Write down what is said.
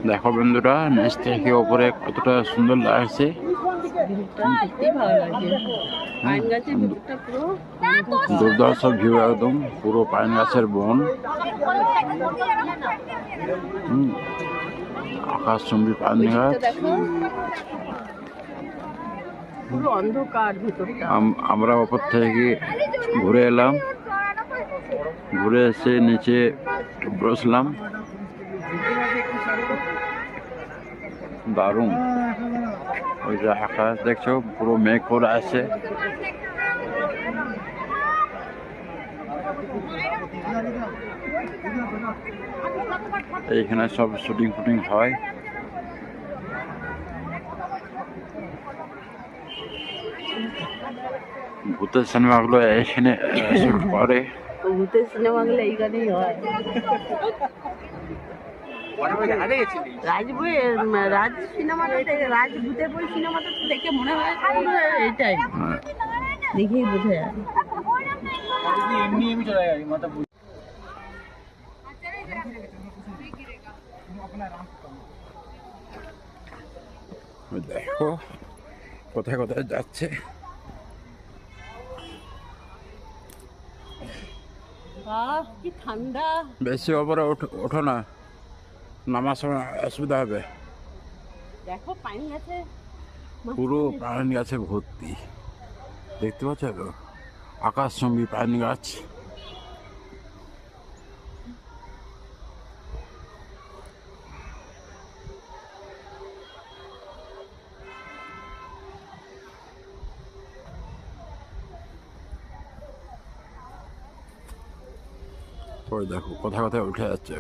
দেখো বন্ধুরা, নিচ থেকে ওপরে কতটা সুন্দর লাগছে। দুর্ধর্ষ ভিউ, একদম পুরো পাইন গাছের বন, আকাশচুম্বী পাইন গাছ। আমরা ওপর থেকে ঘুরে এলাম, ঘুরে এসে নিচে বসলাম। দারুণ, ওই যে আকাশ দেখছো, পুরো মেঘ করে আছে। এইখানে সব শুটিং ফুটিং হয়। ভূতের সিনেমাগুলো এখানে শুট করে। ভূতের সিনেমাগুলো এইখানেই হয়। রাজ সিনেমাটা দেখে, রাজ ভূতের বই সিনেমাটা দেখে মনে হয় এইটাই, দেখেই বোঝা যায়। দেখো কোথায় কোথায় যাচ্ছে। কি ঠান্ডা। বেশি ওপরে ওঠো না, নামার সময় অসুবিধা হবে। দেখো পাইন গাছে, পুরো পাইন গাছে ভর্তি, দেখতে পাচ্ছ তো, আকাশচুম্বী পাইন গাছ। পরে দেখো কোথায় কোথায় উঠে যাচ্ছে।